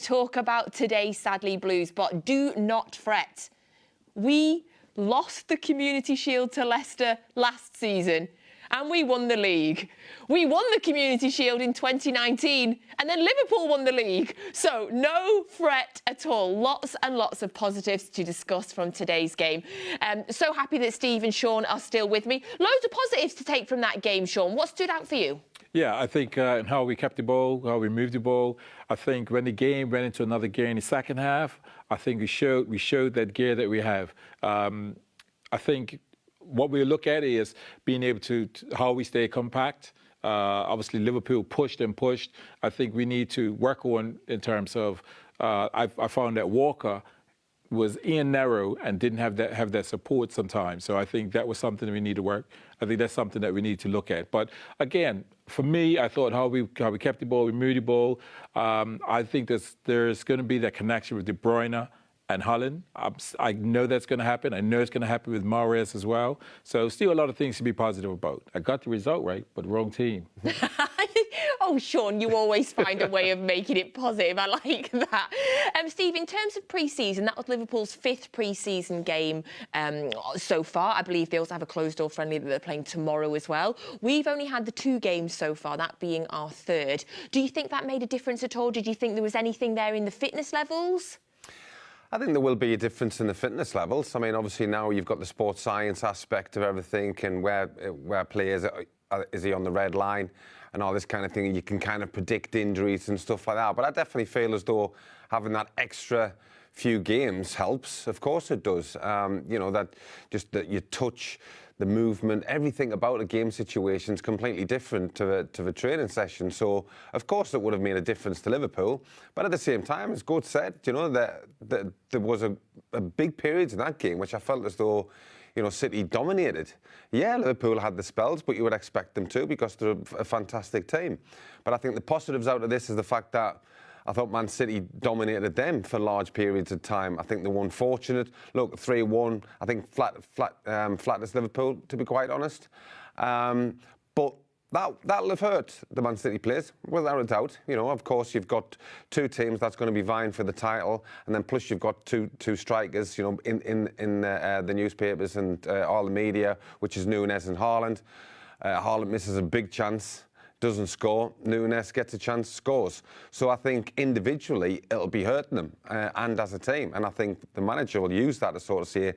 talk about today's Sadly Blues, but do not fret. We lost the Community Shield to Leicester last season and we won the league. We won the Community Shield in 2019 and then Liverpool won the league. So no fret at all. Lots and lots of positives to discuss from today's game. So happy that Steve and Sean are still with me. Loads of positives to take from that game, Sean. What stood out for you? Yeah, I think how we kept the ball, how we moved the ball. I think when the game went into another gear in the second half, I think we showed that gear that we have. I think what we look at is being able to how we stay compact. Obviously, Liverpool pushed and pushed. I think we need to work on in terms of. I found that Walker was in narrow and didn't have that support sometimes. So I think that was something that we need to work. I think that's something that we need to look at. But again, for me, I thought how we kept the ball, we moved the ball. I think there's going to be that connection with De Bruyne and Holland. I know that's going to happen. I know it's going to happen with Mahrez as well. So still a lot of things to be positive about. I got the result right, but wrong team. Oh, Sean, you always find a way of making it positive. I like that. Steve, in terms of pre-season, that was Liverpool's 5th pre-season game so far. I believe they also have a closed-door friendly that they're playing tomorrow as well. We've only had the 2 games so far, that being our 3rd. Do you think that made a difference at all? Did you think there was anything there in the fitness levels? I think there will be a difference in the fitness levels. I mean, obviously now you've got the sports science aspect of everything and where players is he on the red line and all this kind of thing. You can kind of predict injuries and stuff like that. But I definitely feel as though having that extra few games helps. Of course it does. You know, that your touch, the movement, everything about a game situation is completely different to the training session. So, of course, it would have made a difference to Liverpool. But at the same time, as God said, you know, there was a big period in that game which I felt as though, you know, City dominated. Yeah, Liverpool had the spells, but you would expect them to because they're a fantastic team. But I think the positives out of this is the fact that I thought Mancity dominated them for large periods of time. I think they were unfortunate. Look, 3-1, I think flatness Liverpool, to be quite honest. But that'll have hurt the Man City players, without a doubt. You know, of course, you've got 2 teams that's going to be vying for the title, and then plus you've got two strikers, you know, in the newspapers and all the media, which is Núñez and Haaland. Haaland misses a big chance. Doesn't score, Núñez gets a chance, scores. So I think individually it'll be hurting them and as a team. And I think the manager will use that to sort of say,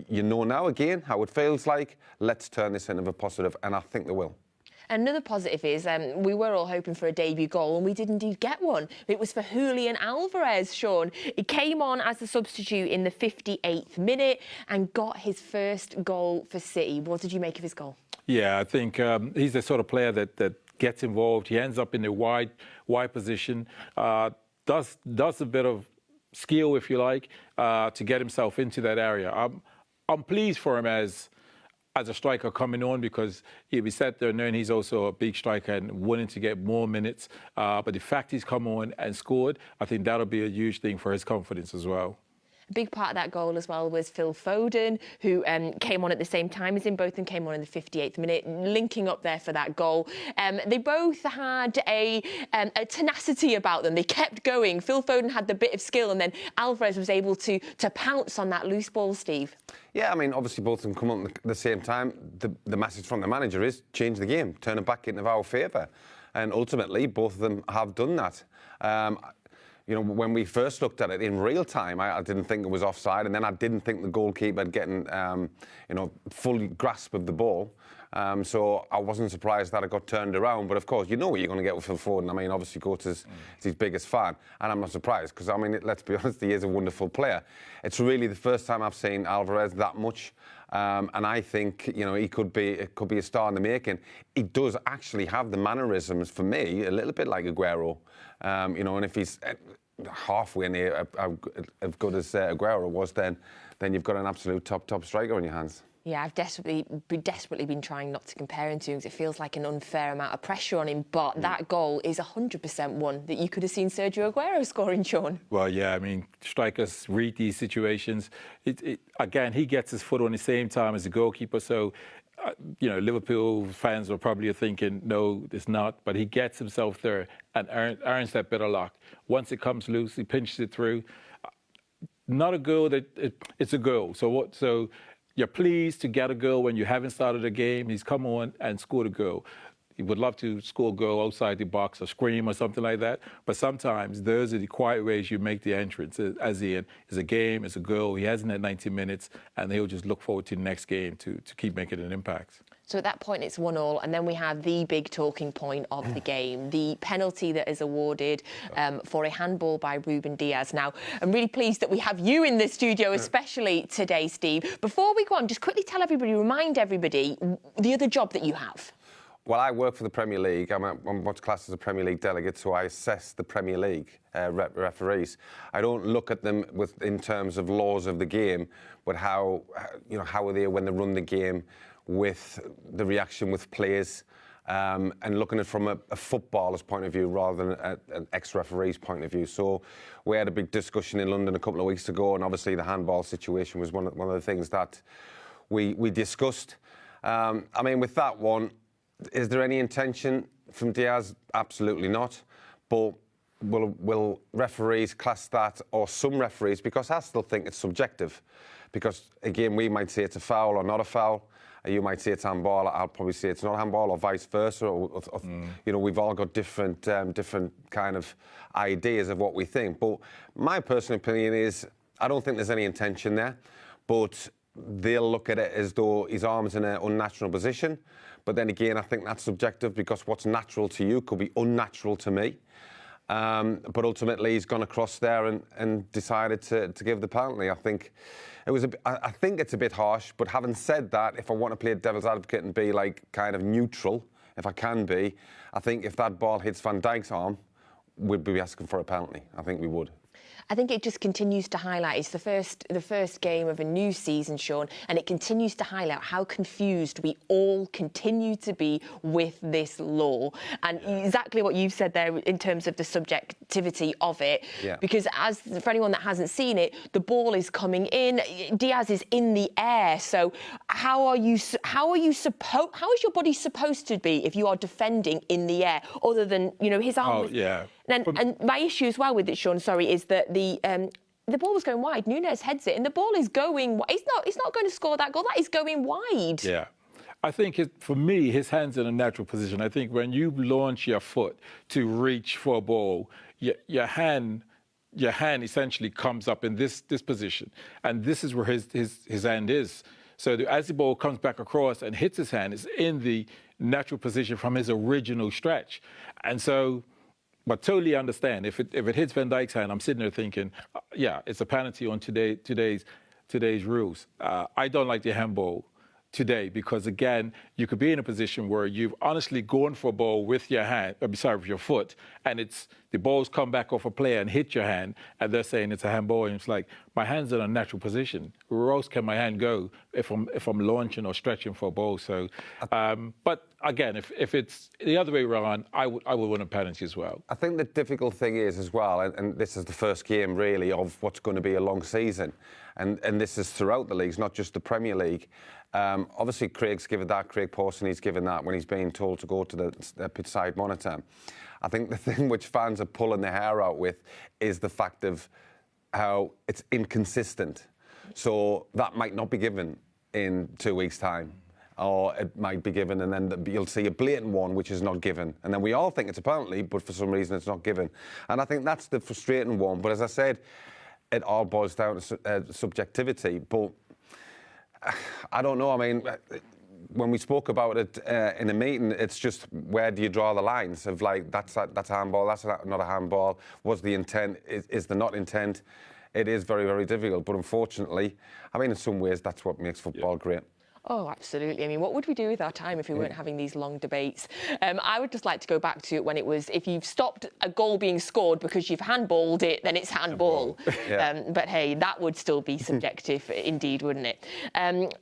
you know now again how it feels like, let's turn this into a positive, and I think they will. Another positive is we were all hoping for a debut goal and we did indeed get one. It was for Julian Alvarez, Sean. He came on as a substitute in the 58th minute and got his first goal for City. What did you make of his goal? Yeah, I think he's the sort of player that gets involved. He ends up in a wide position, does a bit of skill, if you like, to get himself into that area. I'm pleased for him as a striker coming on because he'll be sat there knowing he's also a big striker and wanting to get more minutes. But the fact he's come on and scored, I think that'll be a huge thing for his confidence as well. A big part of that goal as well was Phil Foden, who came on at the same time as him. Both of them came on in the 58th minute, linking up there for that goal. They both had a tenacity about them. They kept going. Phil Foden had the bit of skill, and then Alvarez was able to pounce on that loose ball, Steve. Yeah, I mean, obviously both of them come on at the same time. The message from the manager is change the game, turn it back into our favour. And ultimately, both of them have done that. You know, when we first looked at it in real time, I didn't think it was offside, and then I didn't think the goalkeeper had getting, you know, full grasp of the ball. So I wasn't surprised that it got turned around. But of course, you know what you're going to get with Phil Foden. I mean, obviously, Goetz is his biggest fan, and I'm not surprised because I mean, let's be honest, he is a wonderful player. It's really the first time I've seen Alvarez that much. And I think, you know, it could be a star in the making. He does actually have the mannerisms, for me, a little bit like Aguero. You know, and if he's halfway near as good as Aguero was, then you've got an absolute top striker on your hands. Yeah, I've desperately been trying not to compare him to him because it feels like an unfair amount of pressure on him. But that goal is 100% one that you could have seen Sergio Aguero scoring, Sean. Well, yeah, I mean, strikers read these situations. Again, he gets his foot on the same time as the goalkeeper, so Liverpool fans are probably thinking, no, it's not. But he gets himself there and earns that bit of luck. Once it comes loose, he pinches it through. Not a goal it's a goal. So you're pleased to get a goal when you haven't started a game. He's come on and scored a goal. He would love to score a goal outside the box or scream or something like that. But sometimes those are the quiet ways you make the entrance. As in, it's a game, it's a goal. He hasn't had 90 minutes, and he'll just look forward to the next game to keep making an impact. So at that point, it's 1-1, and then we have the big talking point of the game, the penalty that is awarded for a handball by Ruben Diaz. Now, I'm really pleased that we have you in the studio, especially today, Steve. Before we go on, just quickly tell everybody, remind everybody, the other job that you have. Well, I work for the Premier League. I'm what's classed as a Premier League delegate, so I assess the Premier League referees. I don't look at them in terms of laws of the game, but how are they when they run the game, with the reaction with players, and looking at it from a footballer's point of view rather than an ex-referee's point of view. So we had a big discussion in London a couple of weeks ago, and obviously the handball situation was one of the things that we discussed. With that one, is there any intention from Diaz? Absolutely not. But will referees class that, or some referees, because I still think it's subjective. Because, again, we might say it's a foul or not a foul. You might say it's handball. I'll probably say it's not handball, or vice versa. We've all got different kind of ideas of what we think. But my personal opinion is I don't think there's any intention there. But they'll look at it as though his arm's in an unnatural position. But then again, I think that's subjective, because what's natural to you could be unnatural to me. But ultimately, he's gone across there and decided to give the penalty. I think it's a bit harsh. But having said that, if I want to play devil's advocate and be kind of neutral, if I can be, I think if that ball hits Van Dijk's arm, we'd be asking for a penalty. I think we would. I think it just continues to highlight, it's the first game of a new season, Sean, and it continues to highlight how confused we all continue to be with this law. And exactly what you've said there in terms of the subjectivity of it. Yeah. Because for anyone that hasn't seen it, the ball is coming in, Diaz is in the air. So how is your body supposed to be if you are defending in the air, other than, his arm? Oh, yeah. And my issue as well with it, Sean, is that the ball was going wide. Nunes heads it, and the ball is going. It's not going to score that goal. That is going wide. Yeah, I think for me, his hand's in a natural position. I think when you launch your foot to reach for a ball, your hand essentially comes up in this position, and this is where his hand is. So as the ball comes back across and hits his hand, it's in the natural position from his original stretch, and so. But totally understand, if it hits Van Dijk's hand, I'm sitting there thinking, yeah, it's a penalty on today's rules. I don't like the handball today because, again, you could be in a position where you've honestly gone for a ball with your hand, with your foot, and the ball's come back off a player and hit your hand, and they're saying it's a handball, and it's like, my hand's in a natural position. Where else can my hand go if I'm launching or stretching for a ball? So, but again, if it's the other way around, I would win a penalty as well. I think the difficult thing is as well, and this is the first game really of what's going to be a long season, and this is throughout the leagues, not just the Premier League. Obviously, Craig's given that. Craig Pawson, he's given that when he's being told to go to the pitch side monitor. I think the thing which fans are pulling their hair out with is the fact of how it's inconsistent. So that might not be given in 2 weeks' time, or it might be given, and then you'll see a blatant one which is not given, and then we all think it's a penalty, but for some reason it's not given. And I think that's the frustrating one. But as I said, it all boils down to subjectivity. But I don't know. When we spoke about it in a meeting, it's just where do you draw the lines of that's a handball, that's not a handball. Was the intent? Is the not intent? It is very, very difficult. But unfortunately, in some ways, that's what makes football great. Oh, absolutely. What would we do with our time if we weren't having these long debates? I would just like to go back to when it was, if you've stopped a goal being scored because you've handballed it, then it's handball. Yeah. But hey, that would still be subjective indeed, wouldn't it?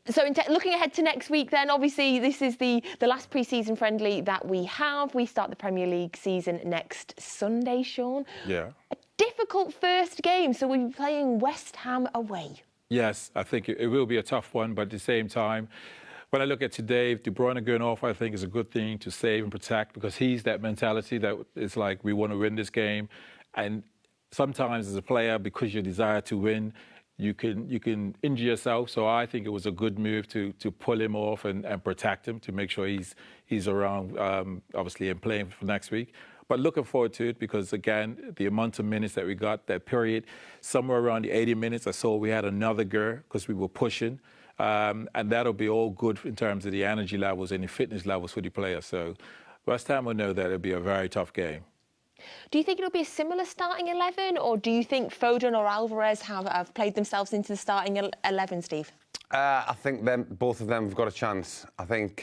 So looking ahead to next week then, obviously this is the last pre-season friendly that we have. We start the Premier League season next Sunday, Sean. Yeah. A difficult first game, so we'll be playing West Ham away. Yes, I think it will be a tough one, but at the same time, when I look at today, De Bruyne going off, I think is a good thing to save and protect, because he's that mentality that it's like, we want to win this game. And sometimes as a player, because your desire to win, you can injure yourself. So I think it was a good move to pull him off and protect him, to make sure he's around, obviously, and playing for next week. But looking forward to it, because, again, the amount of minutes that we got, that period, somewhere around the 80 minutes, I saw we had another gear because we were pushing. And that'll be all good in terms of the energy levels and the fitness levels for the players. So West Ham will know that it'll be a very tough game. Do you think it'll be a similar starting 11, or do you think Foden or Alvarez have played themselves into the starting 11, Steve? I think both of them have got a chance. I think...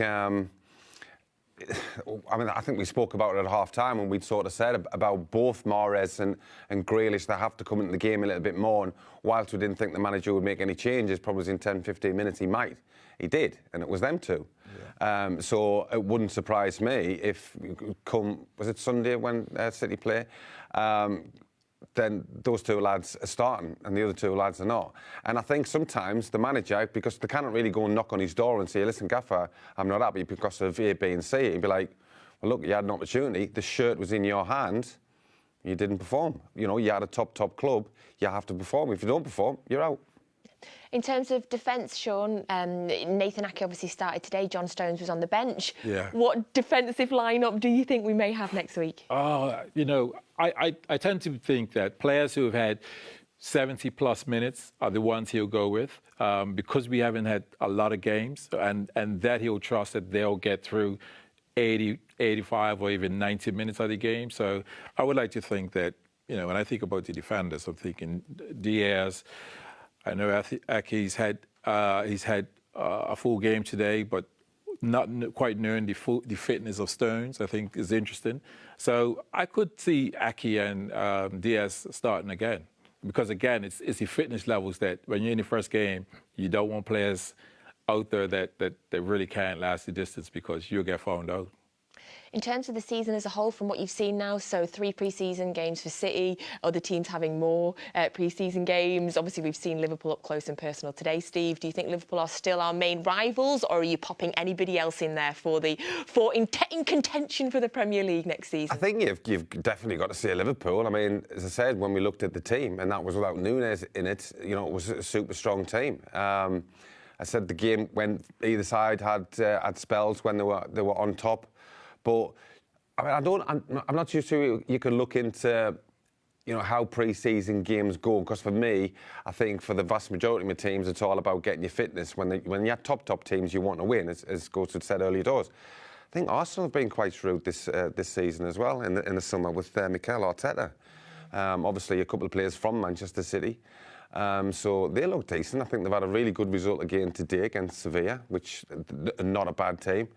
I think we spoke about it at half-time, and we'd sort of said about both Mahrez and Grealish, they have to come into the game a little bit more. And whilst we didn't think the manager would make any changes, probably in 10, 15 minutes he might. He did, and it was them two. Yeah. So it wouldn't surprise me if was it Sunday when City play? Then those two lads are starting and the other two lads are not. And I think sometimes the manager, because they cannot really go and knock on his door and say, listen, Gaffer, I'm not happy because of A, B and C. He'd be like, well, look, you had an opportunity. The shirt was in your hand. You didn't perform. You know, you had a top club. You have to perform. If you don't perform, you're out. In terms of defence, Sean, Nathan Ake obviously started today. John Stones was on the bench. Yeah. What defensive lineup do you think we may have next week? You know, I tend to think that players who have had 70-plus minutes are the ones he'll go with, because we haven't had a lot of games, and that he'll trust that they'll get through 80, 85, or even 90 minutes of the game. So I would like to think that, you know, when I think about the defenders, I'm thinking Diaz. I know Ake's had a full game today, but not quite knowing the fitness of Stones, I think, is interesting. So I could see Ake and Diaz starting again, because, again, it's the fitness levels that when you're in the first game, you don't want players out there that really can't last the distance, because you'll get found out. In terms of the season as a whole, from what you've seen now, so 3 pre-season games for City, other teams having more pre-season games. Obviously, we've seen Liverpool up close and personal today. Steve, do you think Liverpool are still our main rivals, or are you popping anybody else in there in contention for the Premier League next season? I think you've definitely got to say Liverpool. I mean, as I said, when we looked at the team, and that was without Núñez in it, you know, it was a super strong team. I said the game when either side had spells when they were on top. But I mean, I'm not too sure you can look into, you know, how pre-season games go. Because for me, I think for the vast majority of my teams, it's all about getting your fitness. When you have top teams, you want to win, as Coach had said earlier doors. I think Arsenal have been quite shrewd this season as well in the summer with Mikel Arteta. Obviously, a couple of players from Manchester City. So they look decent. I think they've had a really good result again today against Sevilla, which are not a bad team.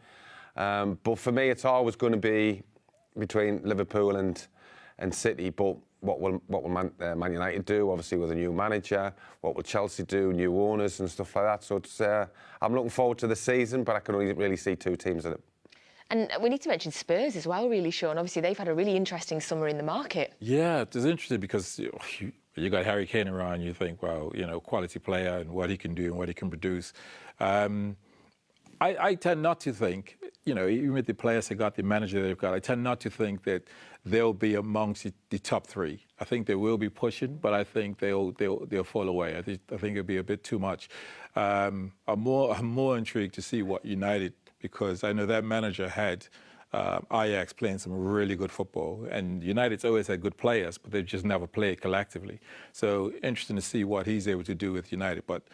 But for me, it's always going to be between Liverpool and City. But what will Man United do? Obviously, with a new manager. What will Chelsea do? New owners and stuff like that. So it's, I'm looking forward to the season, but I can only really see 2 teams in it. And we need to mention Spurs as well, really, Sean. Obviously, they've had a really interesting summer in the market. Yeah, it's interesting because you got Harry Kane around. You think, well, you know, quality player and what he can do and what he can produce. I tend not to think, you know, even with the players they got, the manager they've got, I tend not to think that they'll be amongst the top 3. I think they will be pushing, but I think they'll fall away. I think it'll be a bit too much. I'm more intrigued to see what United, because I know that manager had Ajax playing some really good football, and United's always had good players, but they've just never played collectively. So interesting to see what he's able to do with United. But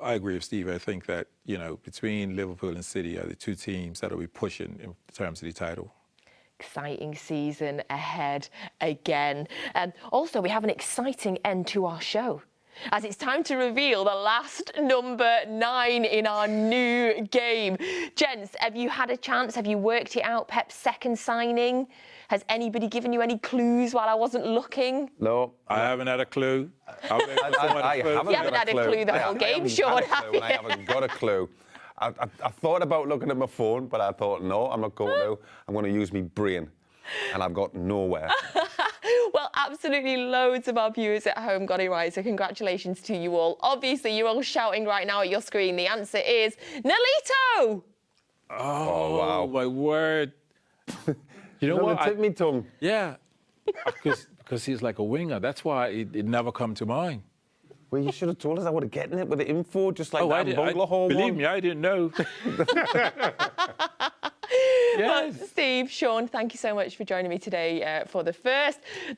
I agree with Steve. I think that, you know, between Liverpool and City are the 2 teams that will be pushing in terms of the title. Exciting season ahead again. Also, we have an exciting end to our show, as it's time to reveal the last number 9 in our new game. Gents, have you had a chance? Have you worked it out? Pep's second signing? Has anybody given you any clues while I wasn't looking? No. I haven't had a clue. I You haven't had a clue the whole game, Sean, have you? I haven't got a clue. I thought about looking at my phone, but I thought, no, I'm not going to. I'm going to use my brain. And I've got nowhere. Well, absolutely loads of our viewers at home got it right, so congratulations to you all. Obviously, you're all shouting right now at your screen. The answer is Nolito! Oh, wow. my word. You know On what? the tip of me tongue. Yeah, because he's like a winger. That's why it never come to mind. Well, you should have told us. I would have gotten it with the info, just like I that didn't, Bungalow Hall believe one. me, I didn't know. Well, Yes. Steve, Sean, thank you so much for joining me today for the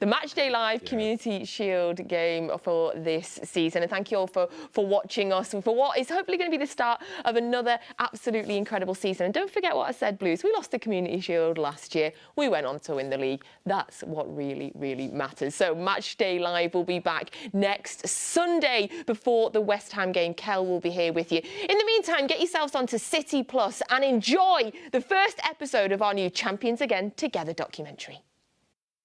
Matchday Live Community Shield game for this season. And thank you all for watching us and for what is hopefully going to be the start of another absolutely incredible season. And don't forget what I said, Blues. We lost the Community Shield last year. We went on to win the league. That's what really, really matters. So Matchday Live will be back next Sunday before the West Ham game. Kel will be here with you. In the meantime, get yourselves onto City Plus and enjoy the first episode of our new Champions Again Together documentary.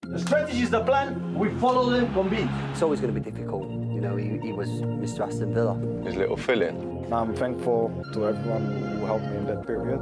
The strategy is the plan. We follow them convinced. It's always going to be difficult. You know, he was Mr. Aston Villa. His little fill-in. I'm thankful to everyone who helped me in that period.